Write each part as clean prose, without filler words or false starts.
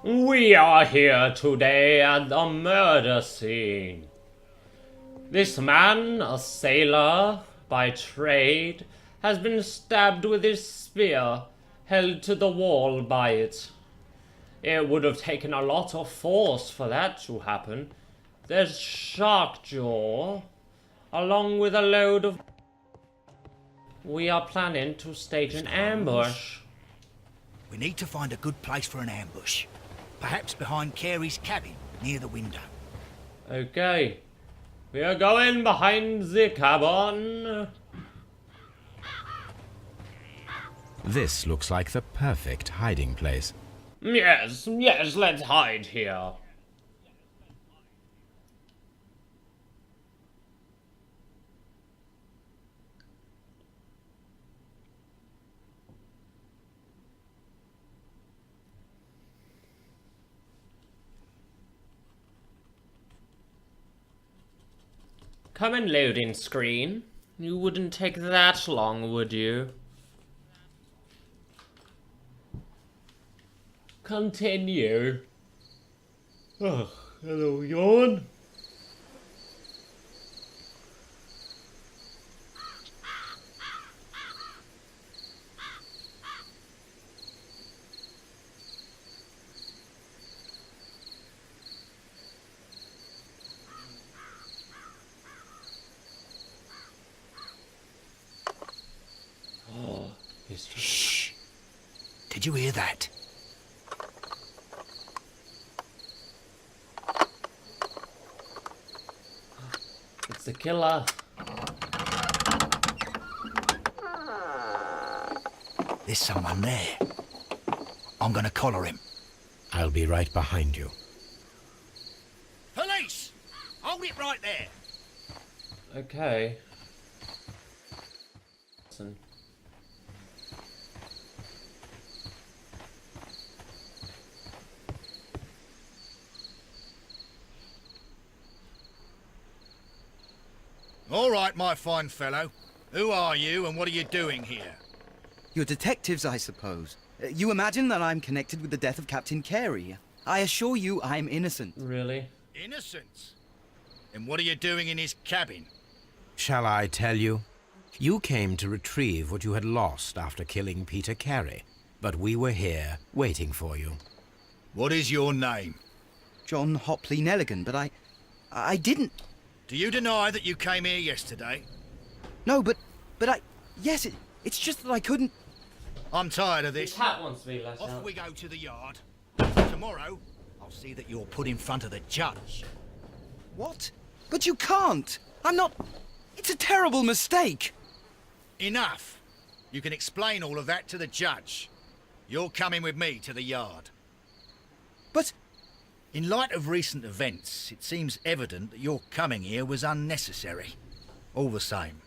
We are here today at the murder scene. This man, a sailor by trade, has been stabbed with his spear, held to the wall by it. It would have taken a lot of force for that to happen. There's shark jaw, along with a load of... We are planning to stage an ambush. We need to find a good place for an ambush. Perhaps behind Carey's cabin, near the window. Okay. We are going behind the cabin. This looks like the perfect hiding place. Yes, let's hide here. Come and loading screen. You wouldn't take that long, would you? Continue. Oh, hello, yawn. Shh! Did you hear that? It's the killer. There's someone there. I'm gonna collar him. I'll be right behind you. Police! Hold it right there! Okay. Listen. All right, my fine fellow. Who are you and what are you doing here? You're detectives, I suppose. You imagine that I'm connected with the death of Captain Carey. I assure you I'm innocent. Really? Innocence? And what are you doing in his cabin? Shall I tell you? You came to retrieve what you had lost after killing Peter Carey, but we were here, waiting for you. What is your name? John Hopley Nelligan, but I didn't... Do you deny that you came here yesterday? No, but I... Yes, it's just that I couldn't... I'm tired of This this. cat wants to be let Off out. we go to the yard. Tomorrow, I'll see that you're put in front of the judge. What? But you can't! I'm not... It's a terrible mistake! Enough! You can explain all of that to the judge. You're coming with me to the yard. But... In light of recent events, it seems evident that your coming here was unnecessary. All the same,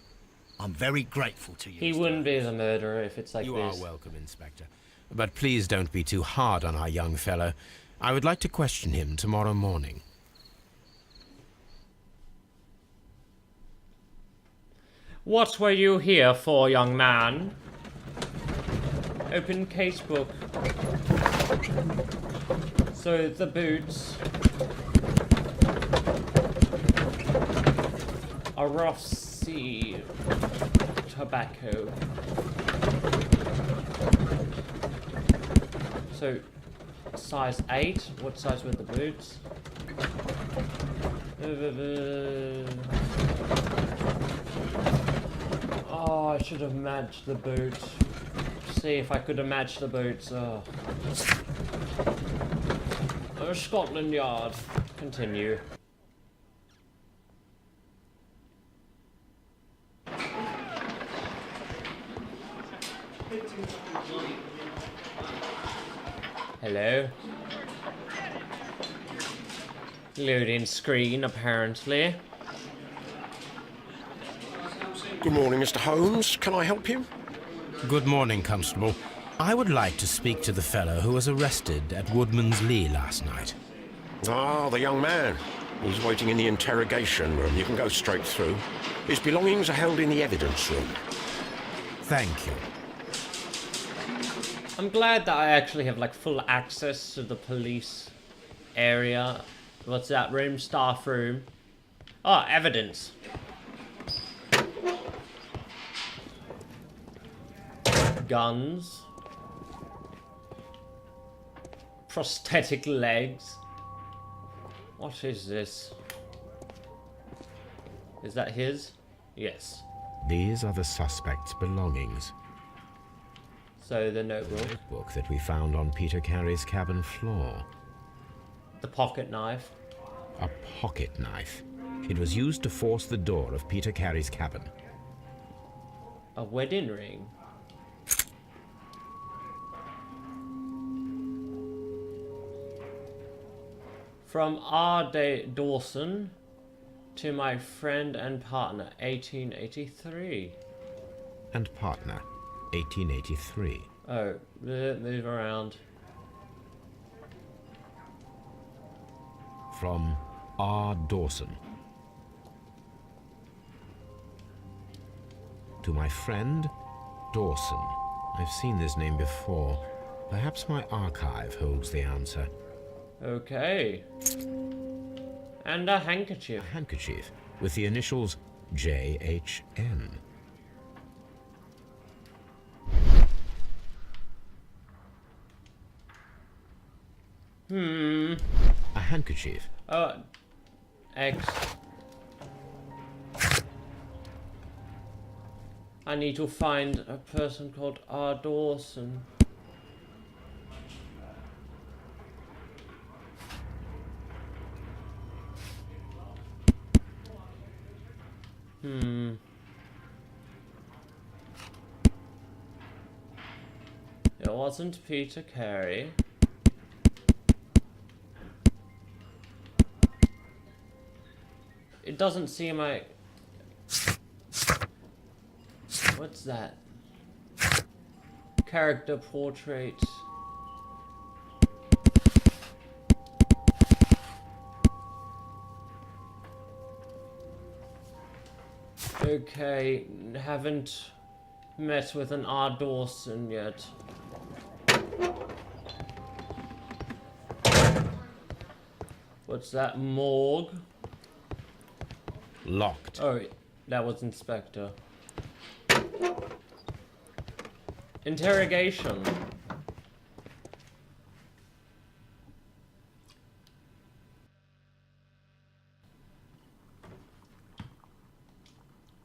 I'm very grateful to you. He Mr. wouldn't be the murderer if it's like You this. are welcome, Inspector. But please don't be too hard on our young fellow. I would like to question him tomorrow morning. What were you here for, young man? Open casebook. So, the boots. A rough sea. Tobacco. So, size 8. What size were the boots? Oh, I should have matched the boots. See if I could have matched the boots. Oh. Scotland Yard. Continue. Hello. Loading screen, apparently. Good morning, Mr. Holmes. Can I help you? Good morning, Constable. I would like to speak to the fellow who was arrested at Woodman's Lee last night. Ah, the young man. He's waiting in the interrogation room. You can go straight through. His belongings are held in the evidence room. Thank you. I'm glad that I actually have like full access to the police area. What's that room? Staff room. Oh, evidence. Guns. Prosthetic legs. What is this? Is that his? Yes. These are the suspect's belongings. So the notebook. Notebook that we found on Peter Carey's cabin floor. The pocket knife. A pocket knife. It was used to force the door of Peter Carey's cabin. A wedding ring. From R. Dawson to my friend and partner, 1883. And partner, 1883. Oh, move around. From R. Dawson. To my friend, Dawson. I've seen this name before. Perhaps my archive holds the answer. Okay. And a handkerchief. A handkerchief with the initials JHN. A handkerchief. X. I need to find a person called R. Dawson. It wasn't Peter Carey. It doesn't seem like... What's that? Character portrait. Okay, haven't met with an R. Dawson yet. What's that? Morgue? Locked. Oh, that was Inspector. Interrogation.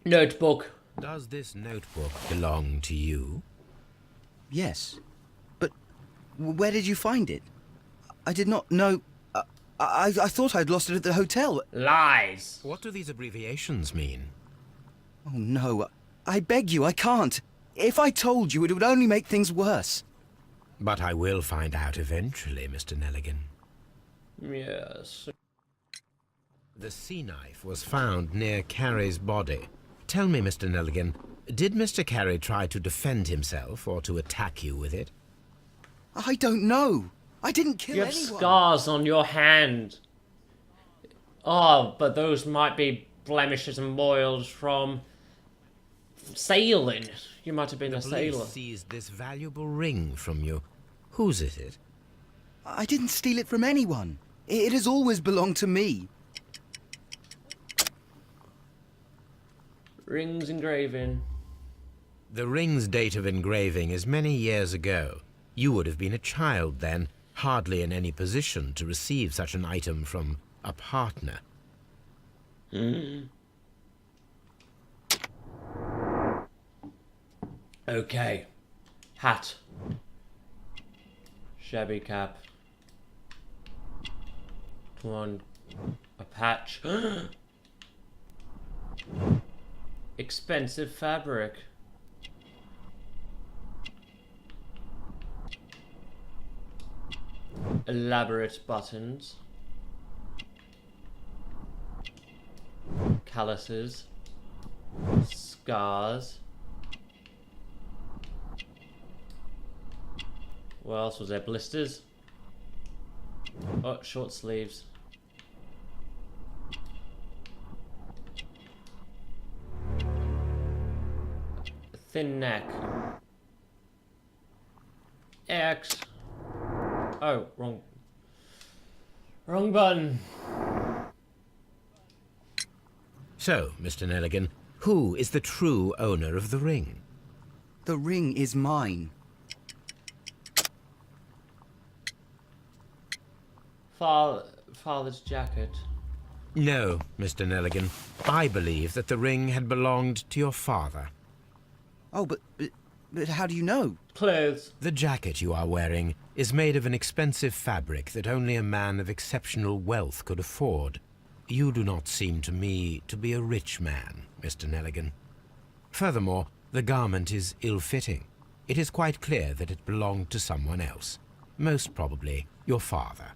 Notebook. Does this notebook belong to you? Yes. But where did you find it? I did not know... I thought I'd lost it at the hotel. Lies. What do these abbreviations mean? Oh, no. I beg you, I can't. If I told you, it would only make things worse. But I will find out eventually, Mr. Nelligan. Yes. The sea knife was found near Carey's body. Tell me, Mr. Nelligan, did Mr. Carey try to defend himself or to attack you with it? I don't know. I didn't kill You have anyone. scars on your hand. Oh, but those might be blemishes and boils from sailing. You might have been a sailor. The police seized this valuable ring from you. Whose is it? I didn't steal it from anyone. It has always belonged to me. Rings engraving. The ring's date of engraving is many years ago. You would have been a child then, hardly in any position to receive such an item from a partner. Okay. Hat. Shabby cap. Come on. A patch. Expensive fabric. Elaborate buttons. Calluses. Scars. What else was there? Blisters. Oh, short sleeves. Thin neck. X. Oh, wrong. Wrong button. So, Mr. Nelligan, who is the true owner of the ring? The ring is mine. Father's jacket. No, Mr. Nelligan. I believe that the ring had belonged to your father. Oh, but how do you know? Clothes. The jacket you are wearing is made of an expensive fabric that only a man of exceptional wealth could afford. You do not seem to me to be a rich man, Mr. Nelligan. Furthermore, the garment is ill-fitting. It is quite clear that it belonged to someone else, most probably your father.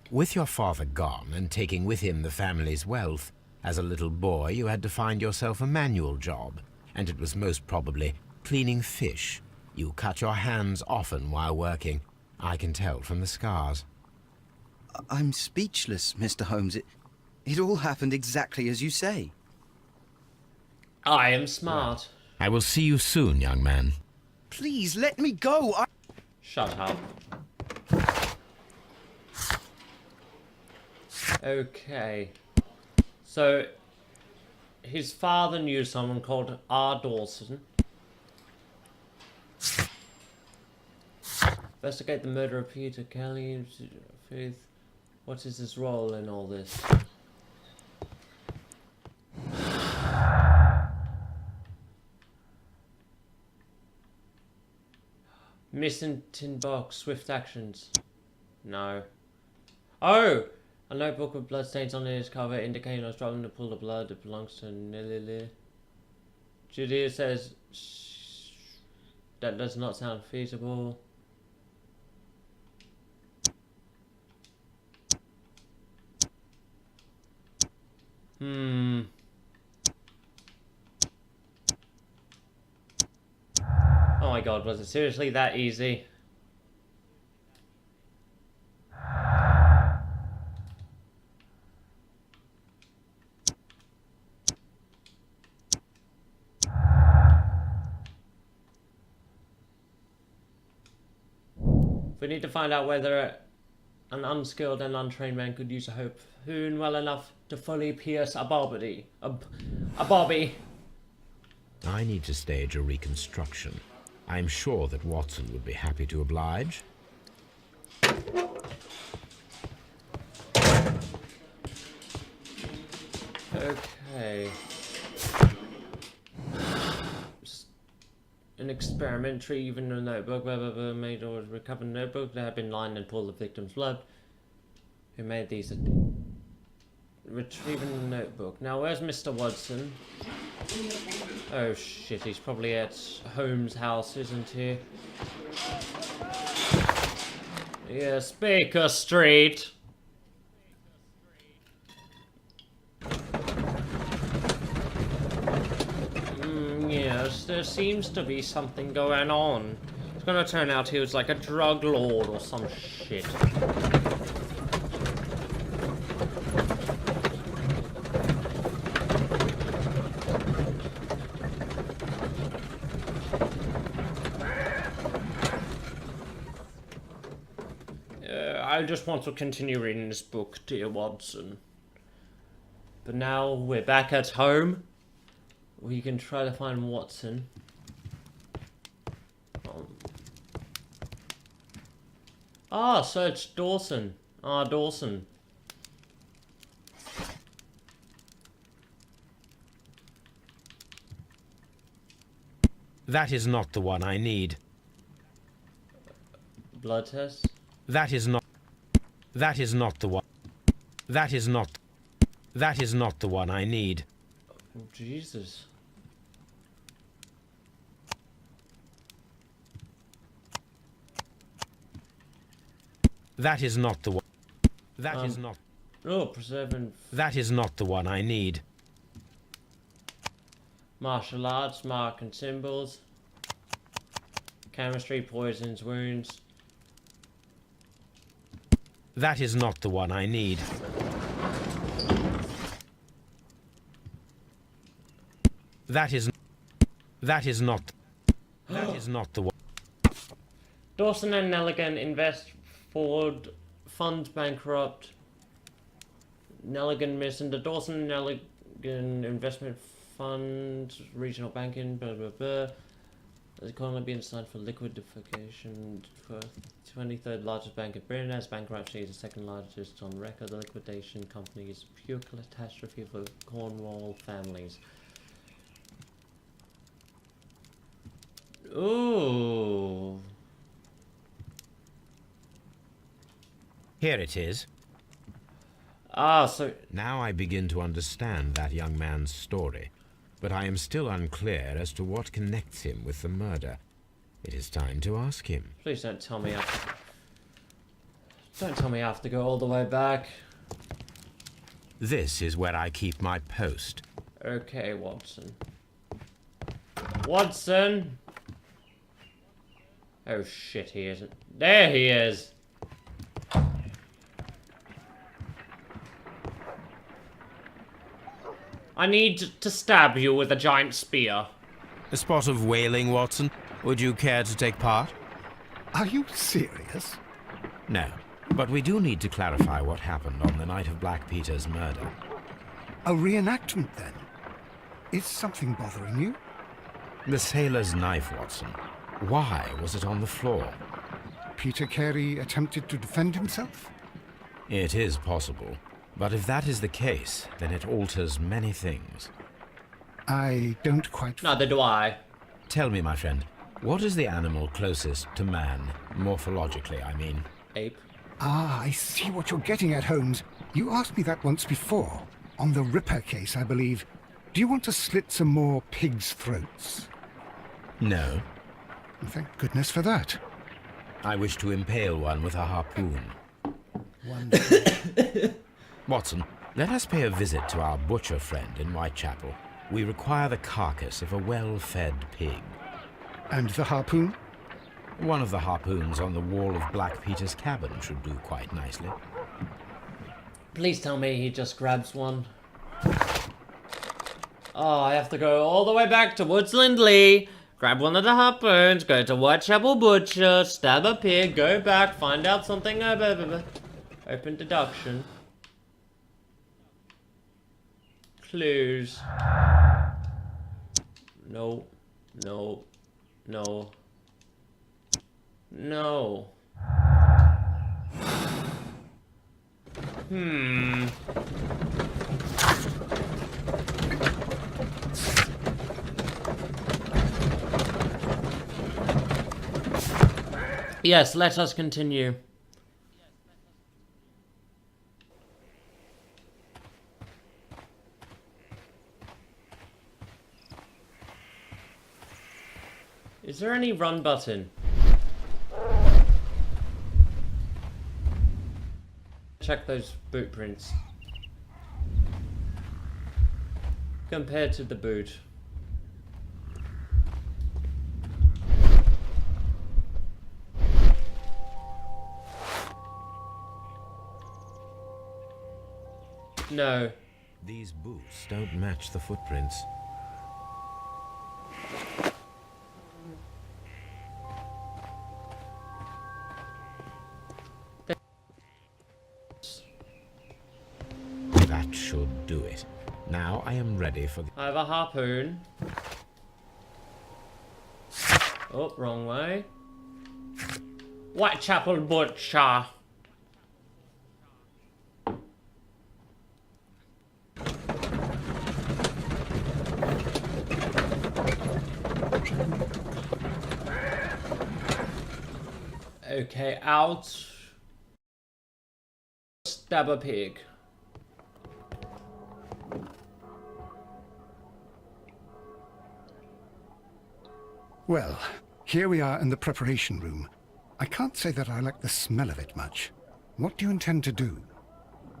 With your father gone and taking with him the family's wealth, as a little boy you had to find yourself a manual job, and it was most probably cleaning fish. You cut your hands often while working. I can tell from the scars. I'm speechless, Mr. Holmes. It all happened exactly as you say. I am smart. I will see you soon, young man. Please, let me go. Shut up. Okay. So, his father knew someone called R. Dawson. Investigate the murder of Peter Kelly. Faith. What is his role in all this? Missing tin box. Swift actions. No. Oh! A notebook with bloodstains on its cover indicating I was struggling to pull the blood. It belongs to Nilili. Judea says that does not sound feasible. Oh my god, was it seriously that easy? We need to find out whether an unskilled and untrained man could use a harpoon well enough to fully pierce a bobby. A bobby. I need to stage a reconstruction. I'm sure that Watson would be happy to oblige. Okay. An experimentary, even a notebook, whether made or recovered notebook that had been lined and full of victim's blood. Who made these? Retrieving a notebook. Now, where's Mr. Watson? Oh shit, he's probably at Holmes' house, isn't he? Yes, Baker Street. Yes, there seems to be something going on. It's gonna turn out he was like a drug lord or some shit. I just want to continue reading this book, dear Watson. But now we're back at home. We can try to find Watson. Search Dawson. Dawson. That is not the one I need. Blood test? That is not the one. That is not the one I need. Oh, Jesus. That is not the one. That is not. Oh, preserving. That is not the one I need. Martial arts, mark and symbols. Chemistry, poisons, wounds. That is not the one I need. That is not the one. Dawson and Nelligan invest Ford fund bankrupt. Nelligan missing the Dawson and Nelligan investment fund, regional banking, blah blah blah. Is currently being signed for liquidification for 23rd largest bank in Britain as bankruptcy is the second largest on record. The liquidation company is pure catastrophe for Cornwall families. Ooh. Here it is. Ah, so Now I begin to understand that young man's story, but I am still unclear as to what connects him with the murder. It is time to ask him. please don't tell me I have to go all the way back. This is where I keep my post. Okay, Watson. Watson! Oh shit, he isn't. There he is! I need to stab you with a giant spear. A spot of whaling, Watson? Would you care to take part? Are you serious? No, but we do need to clarify what happened on the night of Black Peter's murder. A reenactment, then? Is something bothering you? The sailor's knife, Watson. Why was it on the floor? Peter Carey attempted to defend himself? It is possible, but if that is the case, then it alters many things. I don't quite... Neither do I. Tell me, my friend, what is the animal closest to man, morphologically, I mean? Ape. Ah, I see what you're getting at, Holmes. You asked me that once before. On the Ripper case, I believe. Do you want to slit some more pigs' throats? No. Thank goodness for that. I wish to impale one with a harpoon. Wonderful. Watson, let us pay a visit to our butcher friend in Whitechapel. We require the carcass of a well-fed pig. And the harpoon? One of the harpoons on the wall of Black Peter's cabin should do quite nicely. Please tell me he just grabs one. Oh, I have to go all the way back to Woodsland Lee, grab one of the harpoons, go to Whitechapel Butcher, stab a pig, go back, find out something. Open deduction. Clues. No. No. No. No. Yes, let us continue. Is there any run button? Check those boot prints. Compared to the boot. No. These boots don't match the footprints. That should do it. Now I am ready for the... I have a harpoon. Oh, wrong way. Whitechapel Butcher. Okay, out. Stab a pig. Well, here we are in the preparation room. I can't say that I like the smell of it much. What do you intend to do?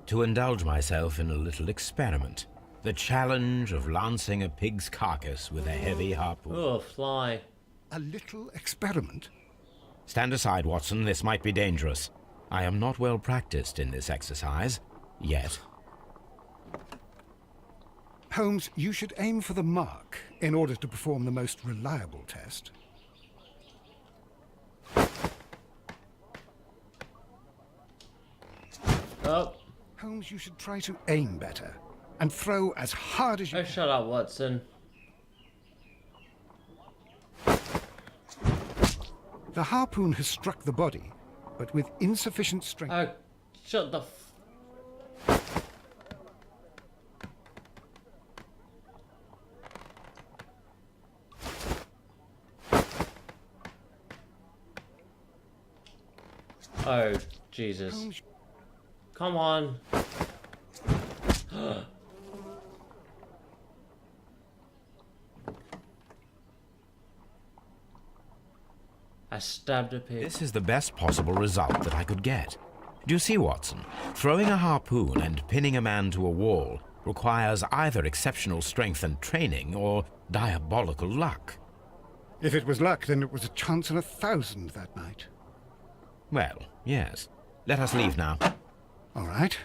To indulge myself in a little experiment. The challenge of lancing a pig's carcass with a heavy harpoon. Oh, fly. A little experiment? Stand aside, Watson. This might be dangerous. I am not well practiced in this exercise. Yet. Holmes, you should aim for the mark in order to perform the most reliable test. Oh. Holmes, you should try to aim better and throw as hard as you Oh, can. shut up, Watson. The harpoon has struck the body, but with insufficient strength. Oh, shut the Oh, Jesus. Holmes, Come on. I stabbed a pig. This is the best possible result that I could get. Do you see, Watson? Throwing a harpoon and pinning a man to a wall requires either exceptional strength and training or diabolical luck. if it was luck, then it was a chance in 1,000 that night. Well, yes. Let us leave now. All right.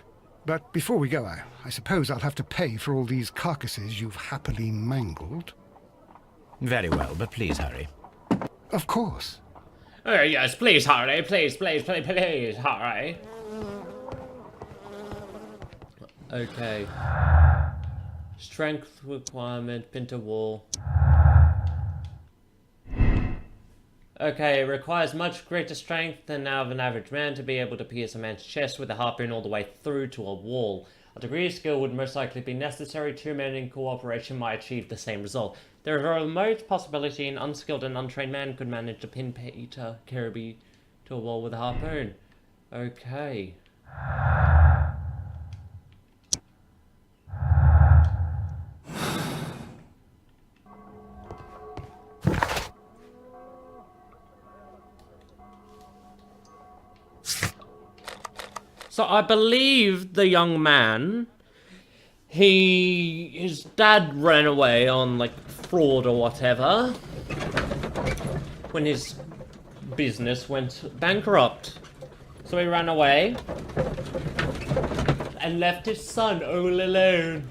But before we go, I suppose I'll have to pay for all these carcasses you've happily mangled. Very well, but please hurry. Of course. Oh, yes, please hurry. Please, please, please, please hurry. Okay. Strength requirement, pin to wall. Okay, it requires much greater strength than that of an average man to be able to pierce a man's chest with a harpoon all the way through to a wall. A degree of skill would most likely be necessary. 2 men in cooperation might achieve the same result. There is a remote possibility an unskilled and untrained man could manage to pin Peter Kirby to a wall with a harpoon. Okay. So I believe the young man, his dad ran away on like fraud or whatever when his business went bankrupt. So he ran away and left his son all alone.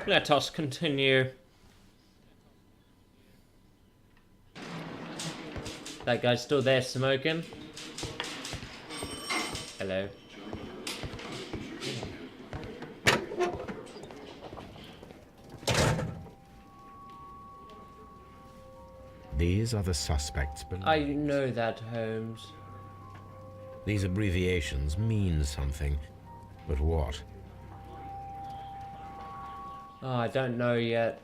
Let us continue. That guy's still there smoking. Hello. These are the suspects below. I know that, Holmes. These abbreviations mean something. But what? Oh, I don't know yet.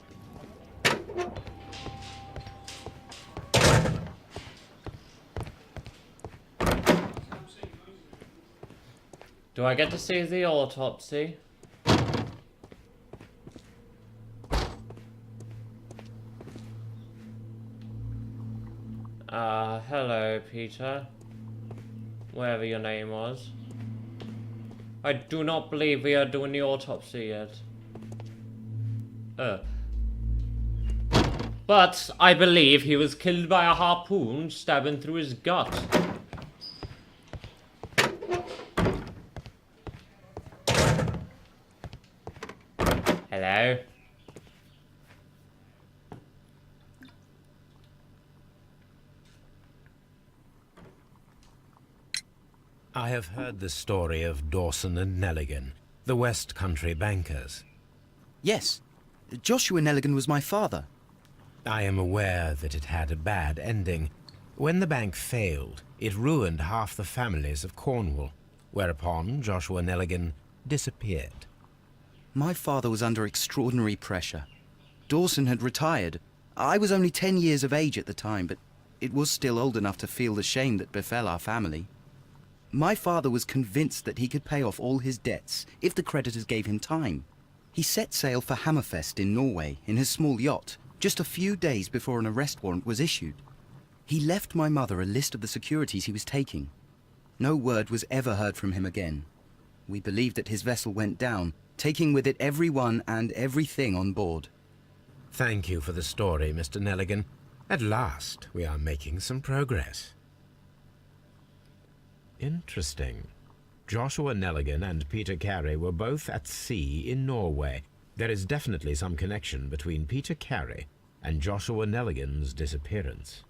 Do I get to see the autopsy? Hello, Peter. Whatever your name was. I do not believe we are doing the autopsy yet. But I believe he was killed by a harpoon stabbing through his gut. Hello? I have heard the story of Dawson and Nelligan, the West Country bankers. Yes. Joshua Nelligan was my father. I am aware that it had a bad ending. When the bank failed, it ruined half the families of Cornwall, whereupon Joshua Nelligan disappeared. My father was under extraordinary pressure. Dawson had retired. I was only 10 years of age at the time, but it was still old enough to feel the shame that befell our family. My father was convinced that he could pay off all his debts if the creditors gave him time. He set sail for Hammerfest in Norway in his small yacht, just a few days before an arrest warrant was issued. He left my mother a list of the securities he was taking. No word was ever heard from him again. We believe that his vessel went down, taking with it everyone and everything on board. Thank you for the story, Mr. Nelligan. At last, we are making some progress. Interesting. Joshua Nelligan and Peter Carey were both at sea in Norway. There is definitely some connection between Peter Carey and Joshua Nelligan's disappearance.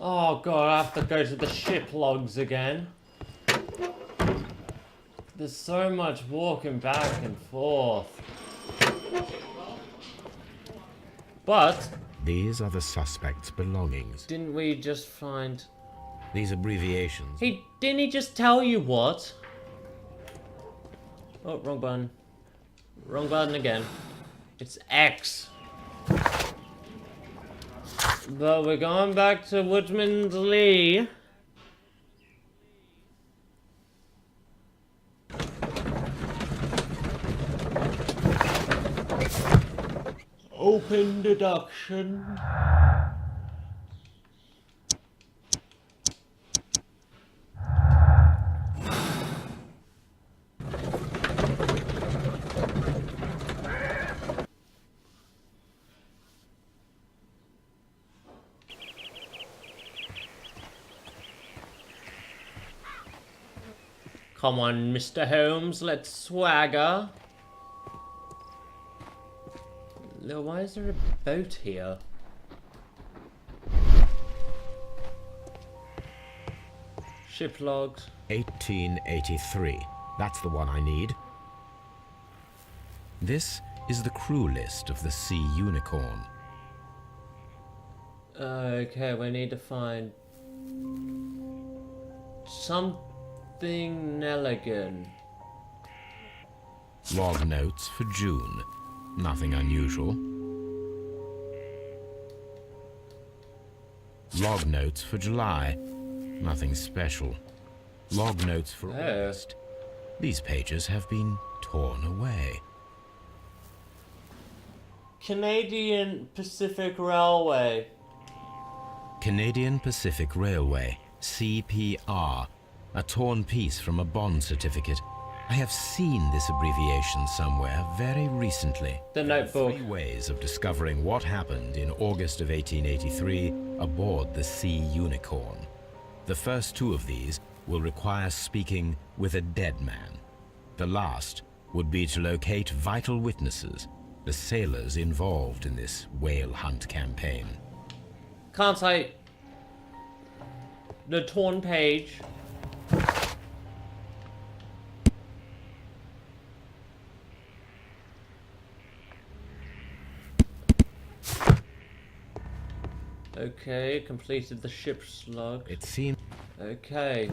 Oh god, I have to go to the ship logs again. There's so much walking back and forth. But These are the suspect's belongings. didn't we just find... These abbreviations. Didn't he just tell you what? Oh, wrong button. Wrong button again. It's X. But we're going back to Woodman's Lee. Open deduction. Come on, Mr. Holmes, let's swagger. Why is there a boat here? Ship logs. 1883. That's the one I need. This is the crew list of the Sea Unicorn. Okay, we need to find something Nelligan. Log notes for June. Nothing unusual. Log notes for July. Nothing special. Log notes for August. These pages have been torn away. Canadian Pacific Railway. Canadian Pacific Railway, CPR, a torn piece from a bond certificate. I have seen this abbreviation somewhere very recently. The notebook. 3 ways of discovering what happened in August of 1883 aboard the Sea Unicorn. The first 2 of these will require speaking with a dead man. The last would be to locate vital witnesses, the sailors involved in this whale hunt campaign. Can't I... The torn page. Okay, completed the ship slug. It seems... Okay.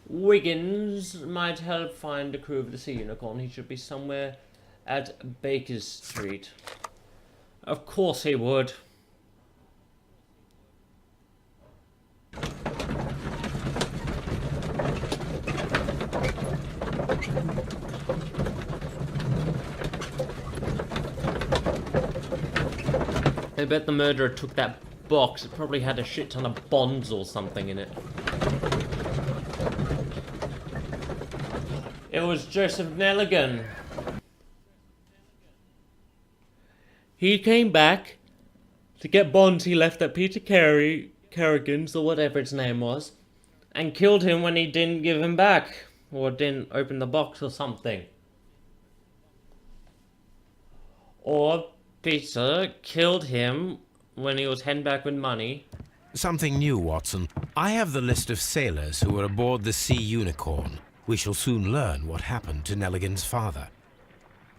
Wiggins might help find the crew of the Sea Unicorn. He should be somewhere at Baker Street. Of course he would. I bet the murderer took that box. It probably had a shit ton of bonds or something in it. It was Joseph Nelligan. He came back to get bonds he left at Peter Kerrigan's, or whatever its name was, and killed him when he didn't give him back, or didn't open the box or something. Or Peter killed him when he was heading back with money. Something new, Watson. I have the list of sailors who were aboard the Sea Unicorn. We shall soon learn what happened to Nelligan's father.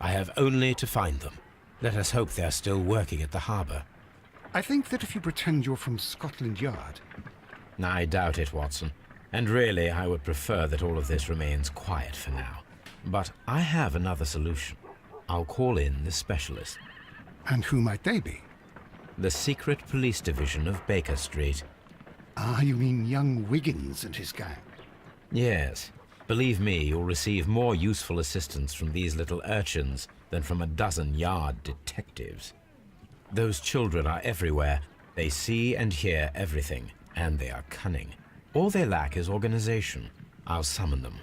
I have only to find them. Let us hope they're still working at the harbour. I think that if you pretend you're from Scotland Yard... I doubt it, Watson. And really, I would prefer that all of this remains quiet for now. But I have another solution. I'll call in the specialist. And who might they be? The secret police division of Baker Street. Ah, you mean young Wiggins and his gang? Yes. Believe me, you'll receive more useful assistance from these little urchins than from a dozen yard detectives. Those children are everywhere. They see and hear everything, and they are cunning. All they lack is organization. I'll summon them.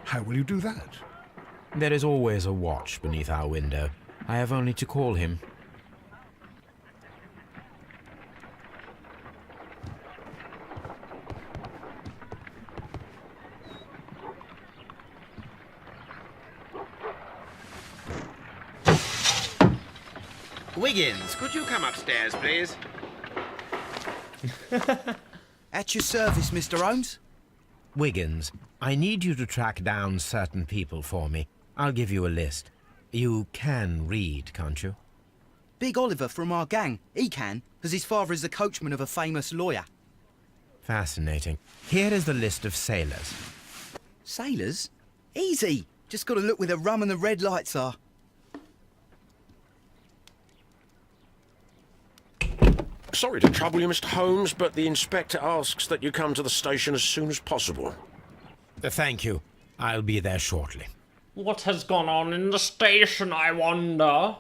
How will you do that? There is always a watch beneath our window. I have only to call him. Wiggins, could you come upstairs, please? At your service, Mr. Holmes. Wiggins, I need you to track down certain people for me. I'll give you a list. You can read, can't you? Big Oliver from our gang. He can, because his father is the coachman of a famous lawyer. Fascinating. Here is the list of sailors. Sailors? Easy. Just got to look where the rum and the red lights are. Sorry to trouble you, Mr. Holmes, but the inspector asks that you come to the station as soon as possible. Thank you. I'll be there shortly. What has gone on in the station, I wonder?